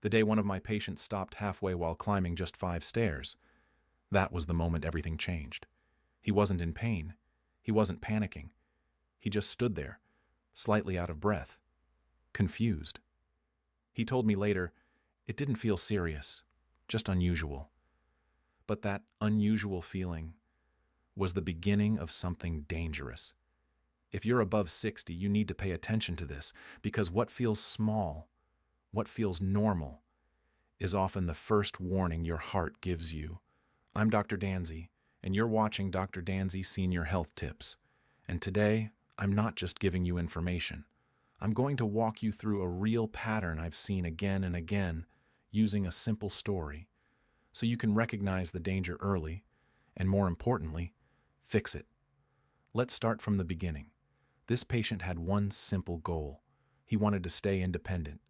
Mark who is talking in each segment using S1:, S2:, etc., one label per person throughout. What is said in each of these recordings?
S1: The day one of my patients stopped halfway while climbing just 5 stairs. That was the moment everything changed. He wasn't in pain. He wasn't panicking. He just stood there, slightly out of breath, confused. He told me later, it didn't feel serious, just unusual. But that unusual feeling was the beginning of something dangerous. If you're above 60, you need to pay attention to this, because what feels small, what feels normal, is often the first warning your heart gives you. I'm Dr. Danzy, and you're watching Dr. Danzy Senior Health Tips. And today, I'm not just giving you information. I'm going to walk you through a real pattern I've seen again and again, using a simple story, so you can recognize the danger early, and more importantly, fix it. Let's start from the beginning. This patient had one simple goal. He wanted to stay independent.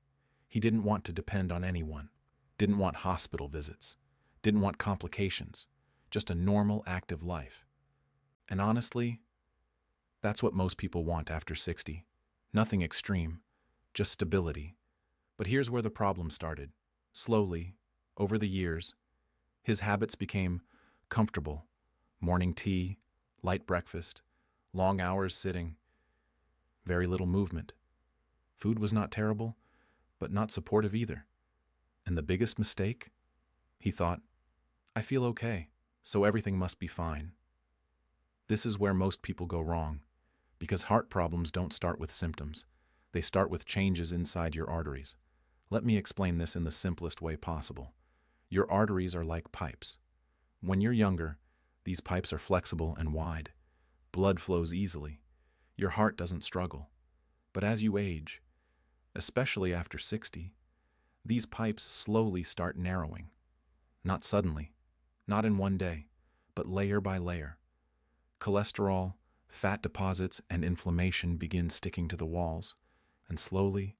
S1: He didn't want to depend on anyone, didn't want hospital visits, didn't want complications, just a normal, active life. And honestly, that's what most people want after 60. Nothing extreme, just stability. But here's where the problem started. Slowly, over the years, his habits became comfortable. Morning tea, light breakfast, long hours sitting, very little movement. Food was not terrible, but not supportive either. And the biggest mistake? He thought, I feel okay, so everything must be fine. This is where most people go wrong, because heart problems don't start with symptoms. They start with changes inside your arteries. Let me explain this in the simplest way possible. Your arteries are like pipes. When you're younger, these pipes are flexible and wide. Blood flows easily. Your heart doesn't struggle. But as you age, especially after 60, these pipes slowly start narrowing. Not suddenly, not in one day, but layer by layer. Cholesterol, fat deposits, and inflammation begin sticking to the walls, and slowly,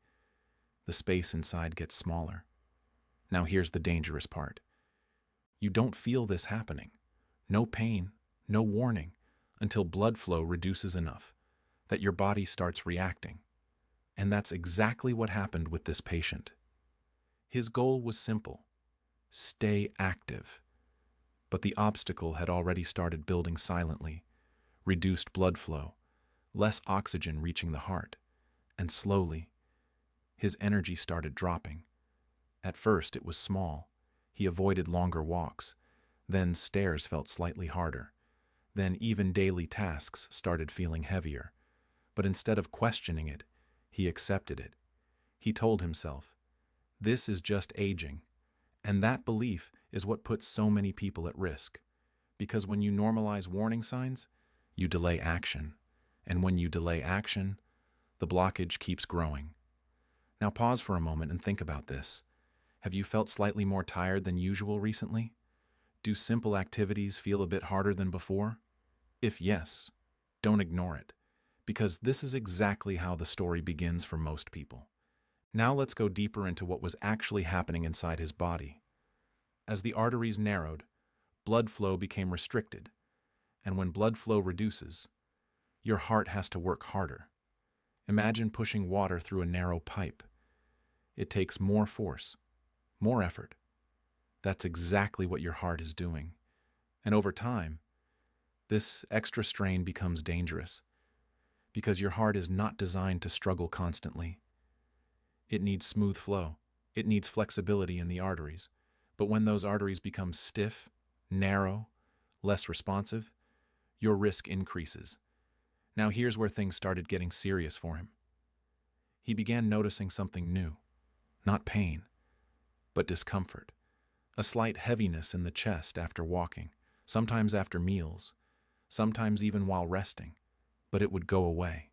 S1: the space inside gets smaller. Now here's the dangerous part. You don't feel this happening. No pain, no warning, until blood flow reduces enough that your body starts reacting. And that's exactly what happened with this patient. His goal was simple: stay active. But the obstacle had already started building silently. Reduced blood flow, less oxygen reaching the heart, and slowly, his energy started dropping. At first, it was small. He avoided longer walks. Then stairs felt slightly harder. Then even daily tasks started feeling heavier. But instead of questioning it, he accepted it. He told himself, this is just aging. And that belief is what puts so many people at risk. Because when you normalize warning signs, you delay action. And when you delay action, the blockage keeps growing. Now pause for a moment and think about this. Have you felt slightly more tired than usual recently? Do simple activities feel a bit harder than before? If yes, don't ignore it, because this is exactly how the story begins for most people. Now let's go deeper into what was actually happening inside his body. As the arteries narrowed, blood flow became restricted, and when blood flow reduces, your heart has to work harder. Imagine pushing water through a narrow pipe. It takes more force, more effort. That's exactly what your heart is doing. And over time, this extra strain becomes dangerous, because your heart is not designed to struggle constantly. It needs smooth flow. It needs flexibility in the arteries. But when those arteries become stiff, narrow, less responsive, your risk increases. Now here's where things started getting serious for him. He began noticing something new. Not pain, but discomfort. A slight heaviness in the chest after walking, sometimes after meals, sometimes even while resting, but it would go away.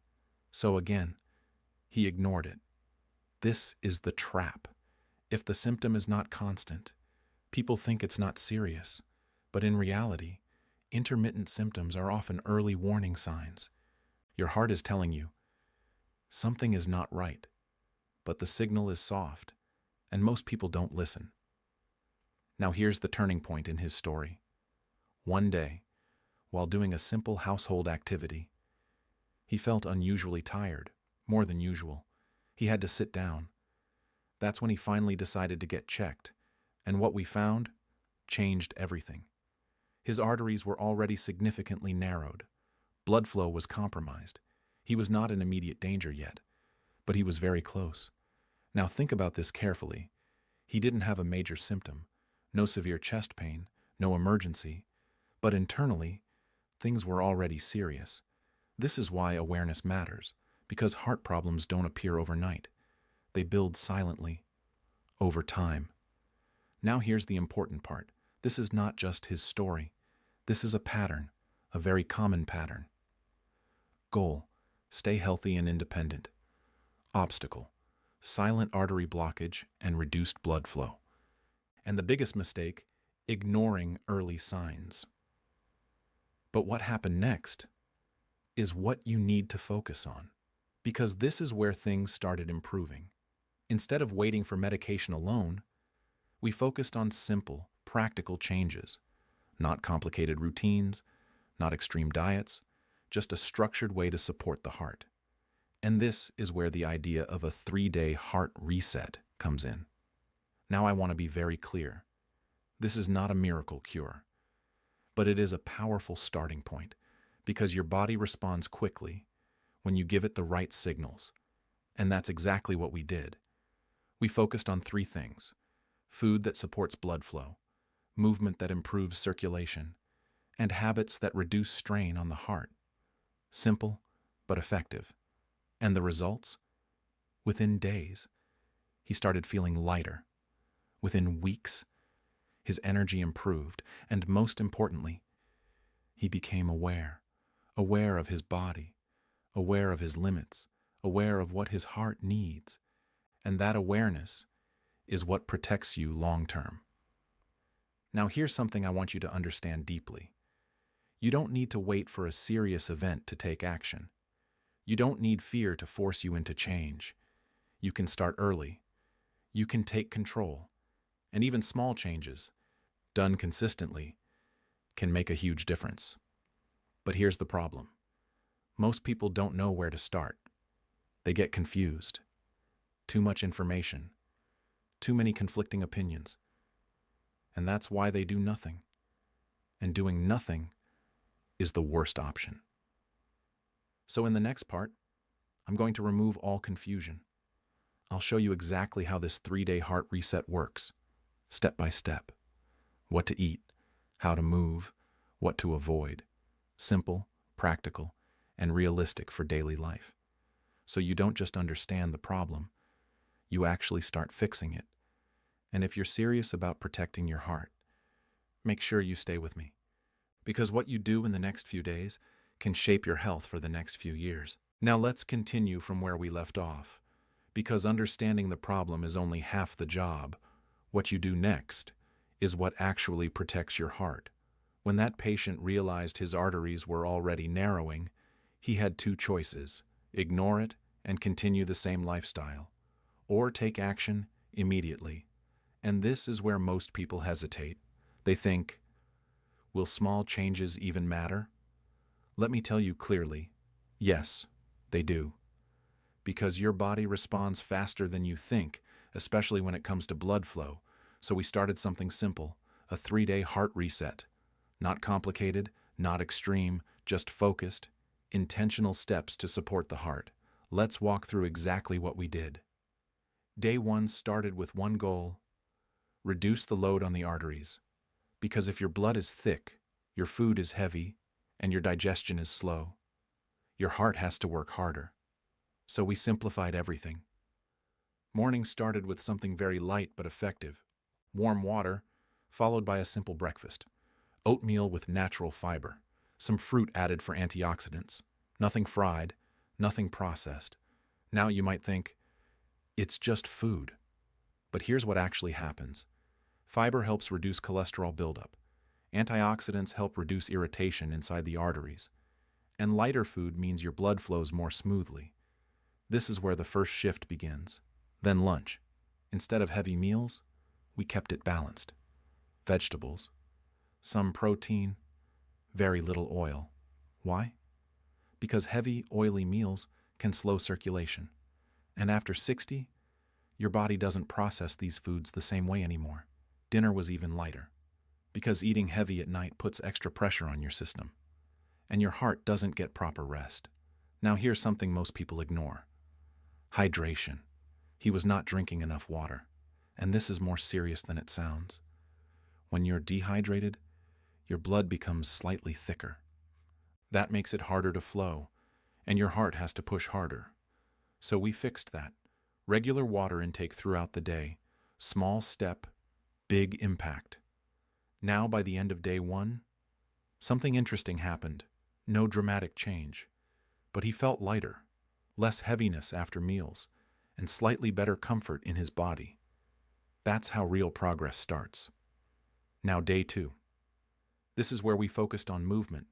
S1: So again, he ignored it. This is the trap. If the symptom is not constant, people think it's not serious, but in reality, intermittent symptoms are often early warning signs. Your heart is telling you, something is not right, but the signal is soft, and most people don't listen. Now here's the turning point in his story. One day, while doing a simple household activity, he felt unusually tired, more than usual. He had to sit down. That's when he finally decided to get checked, and what we found changed everything. His arteries were already significantly narrowed. Blood flow was compromised. He was not in immediate danger yet, but he was very close. Now think about this carefully. He didn't have a major symptom, no severe chest pain, no emergency, but internally, things were already serious. This is why awareness matters, because heart problems don't appear overnight. They build silently, over time. Now here's the important part. This is not just his story. This is a pattern, a very common pattern. Goal: stay healthy and independent. Obstacle: silent artery blockage and reduced blood flow. And the biggest mistake: ignoring early signs. But what happened next is what you need to focus on, because this is where things started improving. Instead of waiting for medication alone, we focused on simple, practical changes, not complicated routines, not extreme diets, just a structured way to support the heart. And this is where the idea of a 3-day heart reset comes in. Now I want to be very clear. This is not a miracle cure, but it is a powerful starting point because your body responds quickly when you give it the right signals. And that's exactly what we did. We focused on 3 things: food that supports blood flow, movement that improves circulation, and habits that reduce strain on the heart. Simple, but effective. And the results? Within days, he started feeling lighter. Within weeks, his energy improved, and most importantly, he became aware of his body, aware of his limits, aware of what his heart needs. And that awareness is what protects you long term. Now here's something I want you to understand deeply. You don't need to wait for a serious event to take action. You don't need fear to force you into change. You can start early. You can take control. And even small changes, done consistently, can make a huge difference. But here's the problem. Most people don't know where to start. They get confused. Too much information. Too many conflicting opinions. And that's why they do nothing. And doing nothing is the worst option. So in the next part, I'm going to remove all confusion. I'll show you exactly how this 3-day heart reset works, step by step. What to eat, how to move, what to avoid. Simple, practical, and realistic for daily life. So you don't just understand the problem, you actually start fixing it. And if you're serious about protecting your heart, make sure you stay with me. Because what you do in the next few days can shape your health for the next few years. Now let's continue from where we left off. Because understanding the problem is only half the job. What you do next is what actually protects your heart. When that patient realized his arteries were already narrowing, he had 2 choices: ignore it and continue the same lifestyle, or take action immediately. And this is where most people hesitate. They think, will small changes even matter? Let me tell you clearly, yes, they do. Because your body responds faster than you think, especially when it comes to blood flow. So we started something simple, a 3-day heart reset. Not complicated, not extreme, just focused, intentional steps to support the heart. Let's walk through exactly what we did. Day 1 started with one goal: reduce the load on the arteries. Because if your blood is thick, your food is heavy, and your digestion is slow, your heart has to work harder. So we simplified everything. Morning started with something very light but effective: warm water, followed by a simple breakfast. Oatmeal with natural fiber, some fruit added for antioxidants. Nothing fried, nothing processed. Now you might think, it's just food. But here's what actually happens. Fiber helps reduce cholesterol buildup. Antioxidants help reduce irritation inside the arteries. And lighter food means your blood flows more smoothly. This is where the first shift begins. Then lunch. Instead of heavy meals, we kept it balanced. Vegetables, some protein, very little oil. Why? Because heavy, oily meals can slow circulation. And after 60 Your body doesn't process these foods the same way anymore. Dinner was even lighter, because eating heavy at night puts extra pressure on your system, and your heart doesn't get proper rest. Now here's something most people ignore. Hydration. He was not drinking enough water, and this is more serious than it sounds. When you're dehydrated, your blood becomes slightly thicker. That makes it harder to flow, and your heart has to push harder. So we fixed that. Regular water intake throughout the day. Small step, big impact. Now, by the end of day 1, something interesting happened. No dramatic change. But he felt lighter, less heaviness after meals, and slightly better comfort in his body. That's how real progress starts. Now, day 2. This is where we focused on movement,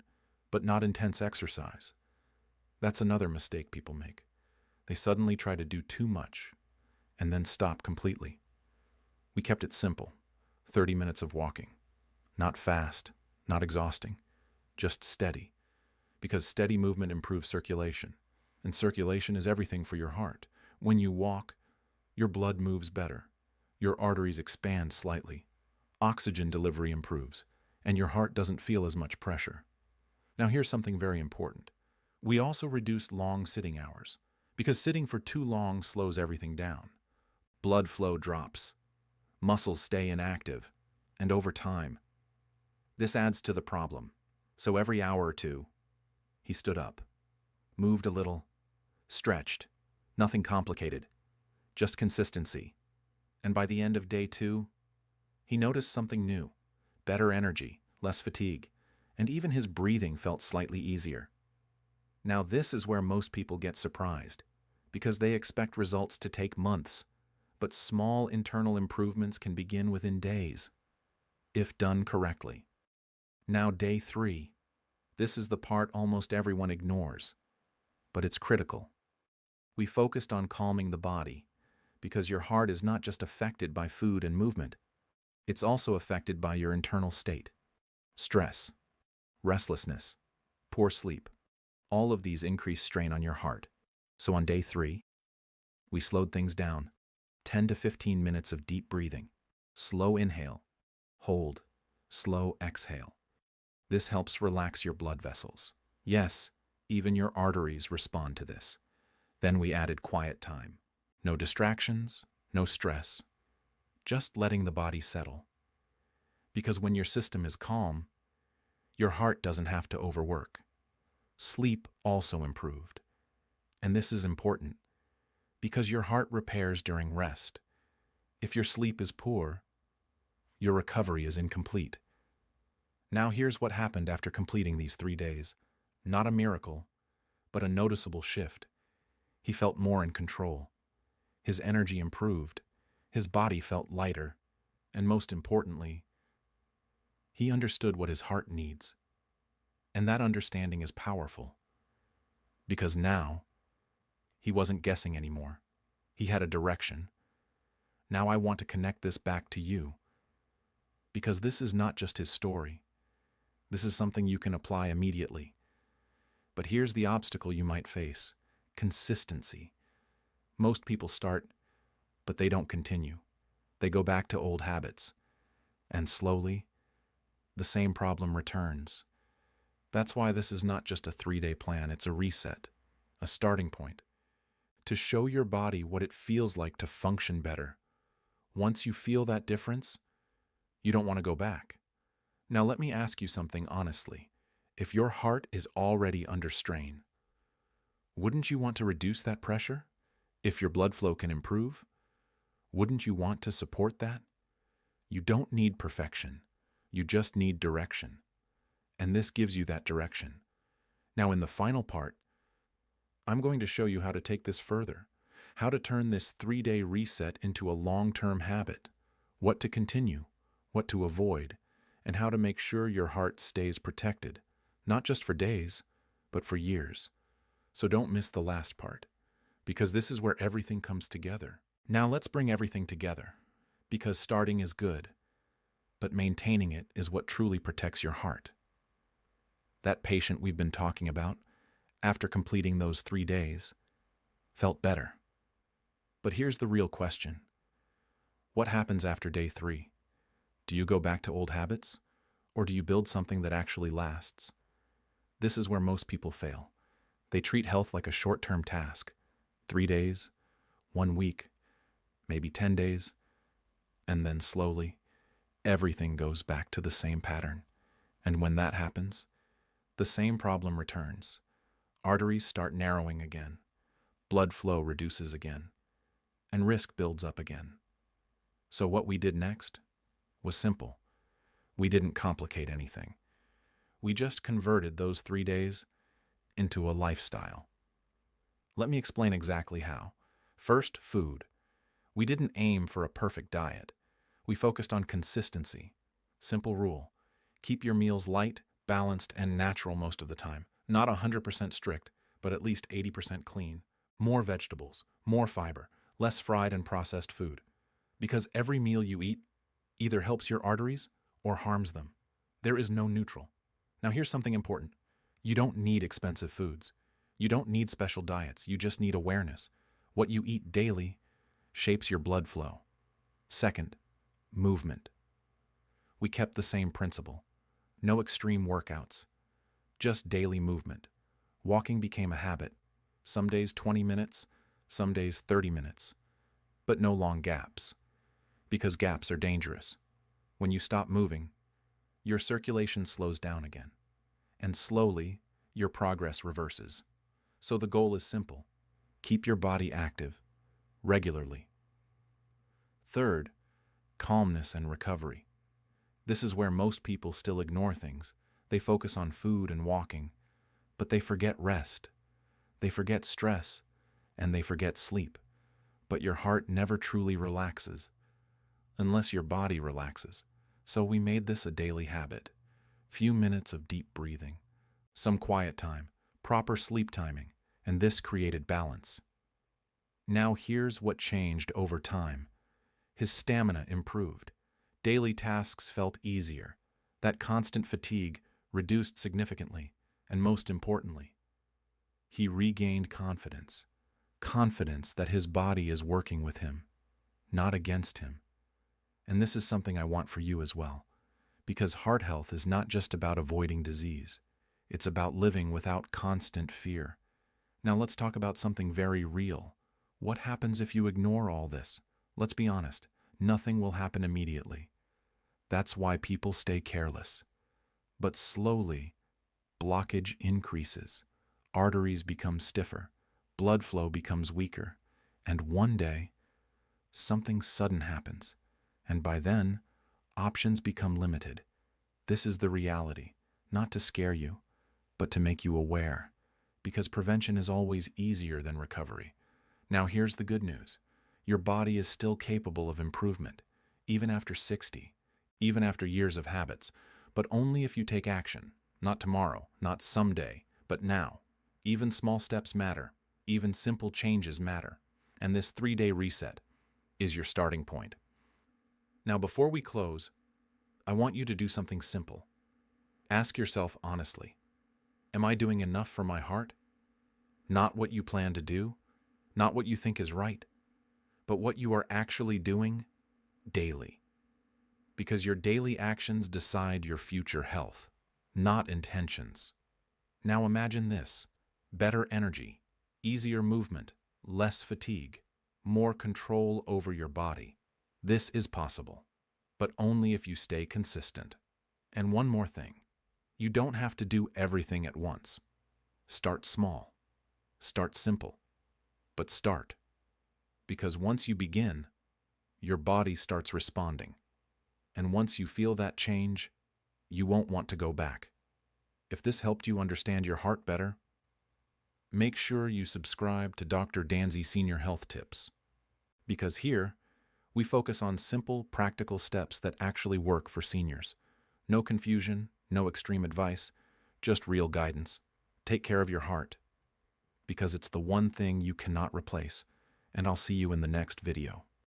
S1: but not intense exercise. That's another mistake people make. They suddenly try to do too much, and then stop completely. We kept it simple. 30 minutes of walking. Not fast, not exhausting, just steady. Because steady movement improves circulation, and circulation is everything for your heart. When you walk, your blood moves better. Your arteries expand slightly. Oxygen delivery improves, and your heart doesn't feel as much pressure. Now here's something very important. We also reduced long sitting hours, because sitting for too long slows everything down. Blood flow drops, muscles stay inactive, and over time, this adds to the problem. So every hour or two, he stood up, moved a little, stretched, nothing complicated, just consistency. And by the end of day 2, he noticed something new, better energy, less fatigue, and even his breathing felt slightly easier. Now this is where most people get surprised, because they expect results to take months, but small internal improvements can begin within days, if done correctly. Now day 3. This is the part almost everyone ignores, but it's critical. We focused on calming the body, because your heart is not just affected by food and movement, it's also affected by your internal state. Stress, restlessness, poor sleep, all of these increase strain on your heart. So on day 3, we slowed things down. 10 to 15 minutes of deep breathing. Slow inhale, hold, slow exhale. This helps relax your blood vessels. Yes, even your arteries respond to this. Then we added quiet time. No distractions, no stress. Just letting the body settle. Because when your system is calm, your heart doesn't have to overwork. Sleep also improved. And this is important, because your heart repairs during rest. If your sleep is poor, your recovery is incomplete. Now here's what happened after completing these 3 days. Not a miracle, but a noticeable shift. He felt more in control. His energy improved. His body felt lighter. And most importantly, he understood what his heart needs. And that understanding is powerful. Because now, he wasn't guessing anymore. He had a direction. Now I want to connect this back to you. Because this is not just his story. This is something you can apply immediately. But here's the obstacle you might face. Consistency. Most people start, but they don't continue. They go back to old habits. And slowly, the same problem returns. That's why this is not just a 3-day plan, it's a reset, a starting point. To show your body what it feels like to function better. Once you feel that difference, you don't want to go back. Now let me ask you something honestly. If your heart is already under strain, wouldn't you want to reduce that pressure? If your blood flow can improve, wouldn't you want to support that? You don't need perfection. You just need direction. And this gives you that direction. Now in the final part, I'm going to show you how to take this further, how to turn this 3-day reset into a long-term habit, what to continue, what to avoid, and how to make sure your heart stays protected, not just for days, but for years. So don't miss the last part, because this is where everything comes together. Now let's bring everything together, because starting is good, but maintaining it is what truly protects your heart. That patient we've been talking about, after completing those 3 days, felt better. But here's the real question. What happens after day 3? Do you go back to old habits? Or do you build something that actually lasts? This is where most people fail. They treat health like a short-term task. 3 days, 1 week, maybe 10 days, and then slowly, everything goes back to the same pattern. And when that happens, the same problem returns. Arteries start narrowing again, blood flow reduces again, and risk builds up again. So what we did next was simple. We didn't complicate anything. We just converted those 3 days into a lifestyle. Let me explain exactly how. First, food. We didn't aim for a perfect diet. We focused on consistency. Simple rule. Keep your meals light, balanced, and natural most of the time. Not 100% strict, but at least 80% clean. More vegetables, more fiber, less fried and processed food. Because every meal you eat either helps your arteries or harms them. There is no neutral. Now here's something important. You don't need expensive foods. You don't need special diets. You just need awareness. What you eat daily shapes your blood flow. Second, movement. We kept the same principle. No extreme workouts. Just daily movement. Walking became a habit. Some days 20 minutes, some days 30 minutes. But no long gaps. Because gaps are dangerous. When you stop moving, your circulation slows down again. And slowly, your progress reverses. So the goal is simple. Keep your body active, regularly. Third, calmness and recovery. This is where most people still ignore things. They focus on food and walking, but they forget rest. They forget stress, and they forget sleep. But your heart never truly relaxes, unless your body relaxes. So we made this a daily habit. Few minutes of deep breathing, some quiet time, proper sleep timing, and this created balance. Now here's what changed over time. His stamina improved. Daily tasks felt easier. That constant fatigue reduced significantly, and most importantly, he regained confidence. Confidence that his body is working with him, not against him. And this is something I want for you as well, because heart health is not just about avoiding disease. It's about living without constant fear. Now let's talk about something very real. What happens if you ignore all this? Let's be honest, nothing will happen immediately. That's why people stay careless. But slowly, blockage increases. Arteries become stiffer. Blood flow becomes weaker. And one day, something sudden happens. And by then, options become limited. This is the reality, not to scare you, but to make you aware. Because prevention is always easier than recovery. Now here's the good news. Your body is still capable of improvement, even after 60, even after years of habits, but only if you take action. Not tomorrow, not someday, but now. Even small steps matter. Even simple changes matter. And this 3-day reset is your starting point. Now before we close, I want you to do something simple. Ask yourself honestly, am I doing enough for my heart? Not what you plan to do, not what you think is right, but what you are actually doing daily. Because your daily actions decide your future health, not intentions. Now imagine this: better energy, easier movement, less fatigue, more control over your body. This is possible, but only if you stay consistent. And one more thing, you don't have to do everything at once. Start small. Start simple, but start. Because once you begin, your body starts responding. And once you feel that change, you won't want to go back. If this helped you understand your heart better, make sure you subscribe to Dr. Danzy Senior Health Tips. Because here, we focus on simple, practical steps that actually work for seniors. No confusion, no extreme advice, just real guidance. Take care of your heart, because it's the one thing you cannot replace, and I'll see you in the next video.